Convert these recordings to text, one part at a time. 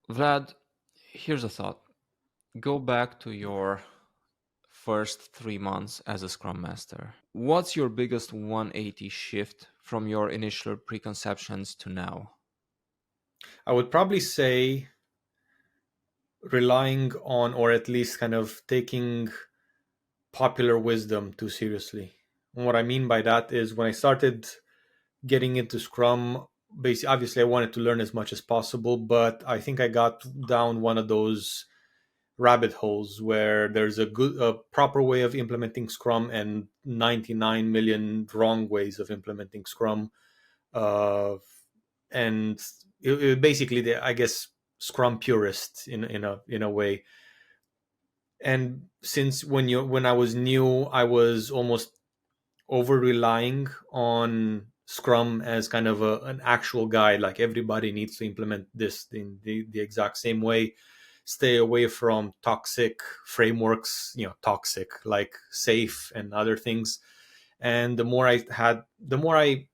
Vlad, here's a thought. Go back to your first 3 months as a Scrum Master. What's your biggest 180 shift from your initial preconceptions to now? I would probably say relying on, or at least kind of taking popular wisdom too seriously. And what I mean by that is when I started getting into Scrum, basically, obviously, I wanted to learn as much as possible, but I think I got down one of those rabbit holes where there's a proper way of implementing Scrum and 99 million wrong ways of implementing Scrum. Uh, and it basically, I guess, Scrum purist in a way. And since when I was new, I was almost over relying on Scrum as kind of an actual guide. Like everybody needs to implement this in the exact same way. Stay away from toxic frameworks, toxic like Safe and other things. And the more I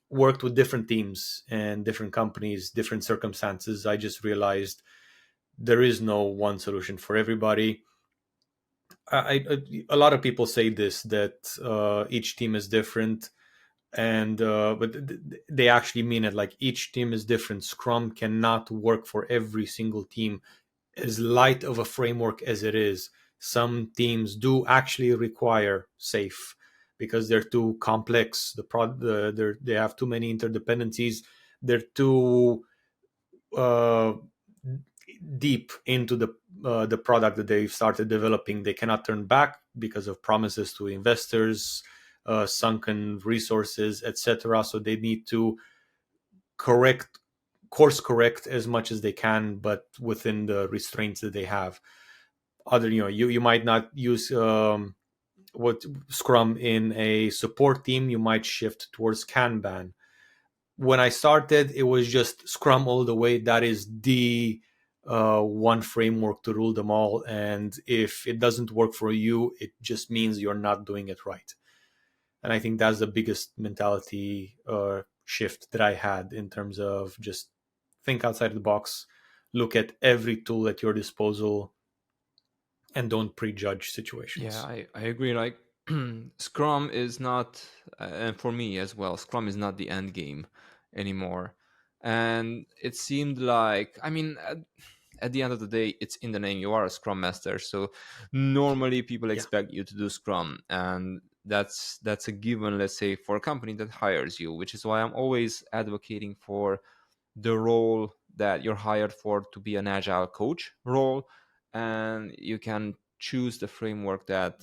worked with different teams and different companies, different circumstances, I just realized there is no one solution for everybody. A lot of people say this that each team is different, and they actually mean it. Like each team is different. Scrum cannot work for every single team. As light of a framework as it is, some teams do actually require Safe because they're too complex. They have too many interdependencies. They're too uh, deep into the product that they've started developing. They cannot turn back because of promises to investors, sunken resources, etc. So they need to correct course correct as much as they can, but within the restraints that they have. You might not use what Scrum in a support team. You might shift towards Kanban. When I started, it was just Scrum all the way. That is the one framework to rule them all. And if it doesn't work for you, it just means you're not doing it right. And I think that's the biggest mentality shift that I had in terms of just think outside the box, look at every tool at your disposal, and don't prejudge Yeah, situations. I agree. Like, Scrum is not, and for me as well, Scrum is not the end game anymore. And it seemed like, I mean, at the end of the day, it's in the name. You are a Scrum Master, so normally people Yeah. expect you to do Scrum, and that's a given. Let's say for a company that hires you, which is why I'm always advocating for the role that you're hired for to be an agile coach role, and you can choose the framework that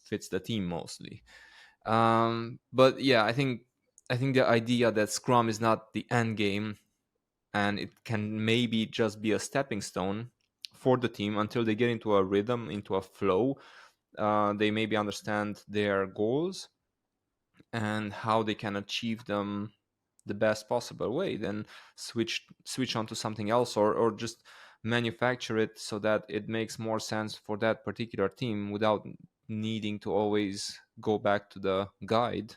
fits the team mostly. But yeah, I think the idea that Scrum is not the end game and it can maybe just be a stepping stone for the team until they get into a rhythm, into a flow. They maybe understand their goals and how they can achieve them the best possible way, then switch on to something else, or just manufacture it so that it makes more sense for that particular team without needing to always go back to the guide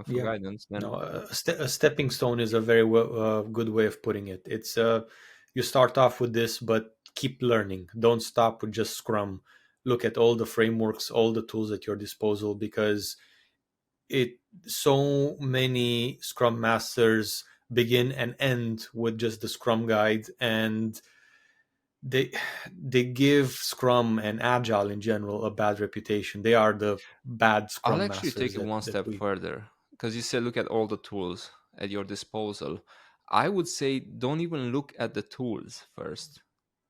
for Yeah. guidance. No, Then a stepping stone is a very good way of putting it. It's you start off with this, but keep learning. Don't stop with just Scrum. Look at all the frameworks, all the tools at your disposal, because it so many Scrum Masters begin and end with just the Scrum guide, and they they give Scrum and Agile in general a bad reputation. They are the bad I'll Scrum actually Masters take it one that step we. further, because you said look at all the tools at your disposal. I would say don't even look at the tools first.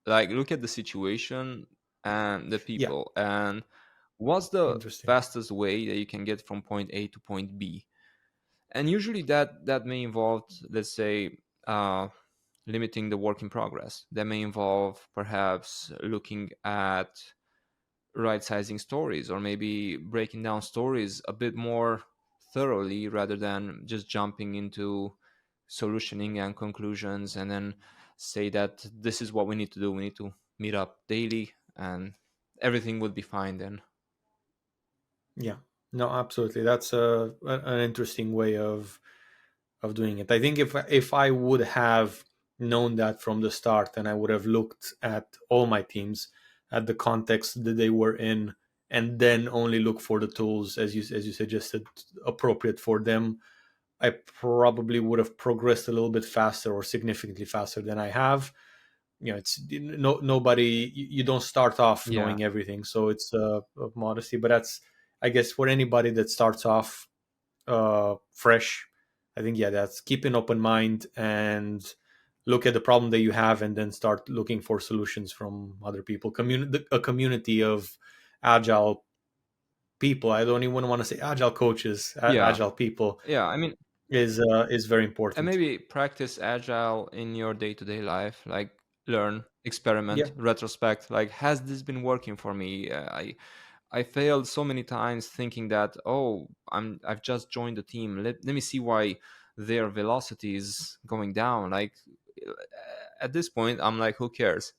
Like, look at the situation and the Yeah, people, and what's the interesting. fastest way that you can get from point A to point B. And usually that may involve, let's say, limiting the work in progress. That may involve perhaps looking at right sizing stories, or maybe breaking down stories a bit more thoroughly rather than just jumping into solutioning and conclusions and then say that this is what we need to do. We need to meet up daily and everything would be fine then. Yeah, no, absolutely. That's an interesting way of doing it. I think if I would have known that from the start, and I would have looked at all my teams, at the context that they were in, and then only look for the tools as you suggested, appropriate for them, I probably would have progressed a little bit faster or significantly faster than I have. It's nobody. You don't start off Yeah, knowing everything, so it's of modesty. But that's, I guess, for anybody that starts off fresh. I think, yeah, that's keep an open mind and look at the problem that you have, and then start looking for solutions from other people. A community of agile people. I don't even want to say agile coaches, yeah, agile people yeah. I mean, is very and important. maybe practice agile in your day-to-day life, like learn, Yeah, experiment, retrospect, like has this been working for me? I failed so many times thinking that, oh, I've just joined the team, let me see why their velocity is going down. Like uh, at this point I'm like, who cares?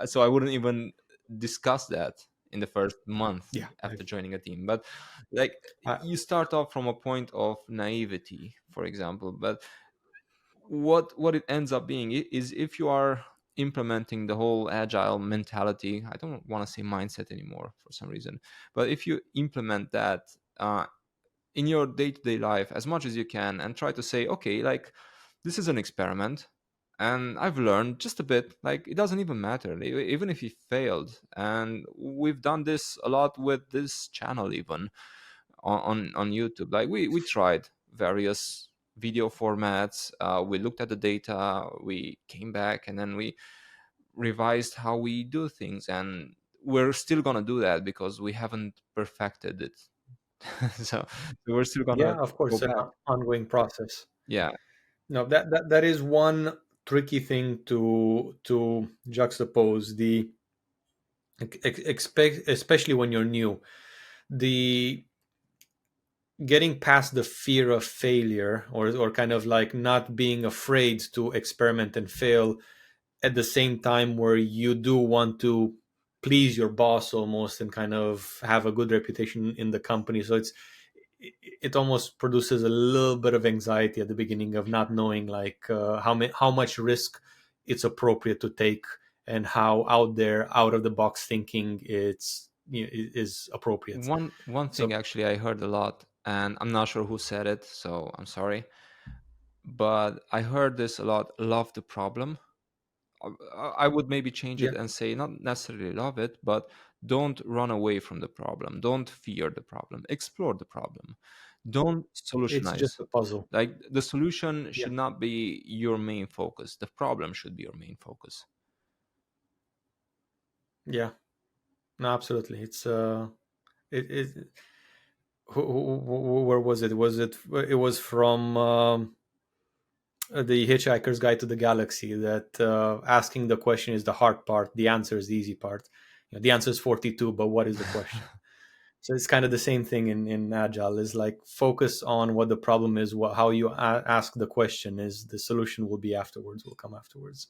So I wouldn't even discuss that in the first month yeah. after joining a team. But like, I, you start off from a point of naivety, for example. But what it ends up being is, if you are implementing the whole agile mentality, I don't want to say mindset anymore for some reason, but if you implement that in your day-to-day life as much as you can, and try to say, okay, like, this is an experiment and I've learned just a bit, like it doesn't even matter, even if you failed. And we've done this a lot with this channel, even on YouTube. Like, we tried various video formats, we looked at the data, we came back, and then we revised how we do things. And we're still gonna do that because we haven't perfected it. So we're still gonna yeah, of go course, an back. ongoing process. Yeah, No, that is one tricky thing to juxtapose. The expect, especially when you're new, the getting past the fear of failure, or kind of like not being afraid to experiment and fail at the same time, where you do want to please your boss almost, and kind of have a good reputation in the company. So it almost produces a little bit of anxiety at the beginning of not knowing, like, how much risk it's appropriate to take, and how out there, out of the box thinking is appropriate. one thing So actually I heard a lot, and I'm not sure who said it, so I'm sorry, but I heard this a lot: love the problem. I would maybe change yeah, it and say, not necessarily love it, but don't run away from the problem. Don't fear the problem. Explore the problem. Don't it's just solutionize. a puzzle. Like, the solution Yeah, should not be your main focus. The problem should be your main focus. yeah, no, absolutely. It where was it? It was from the Hitchhiker's Guide to the Galaxy, that asking the question is the hard part, the answer is the easy part. The answer is 42, but what is the question? So it's kind of the same thing in Agile, is like, focus on what the problem is, how you ask the question, is the solution will be afterwards, will come afterwards.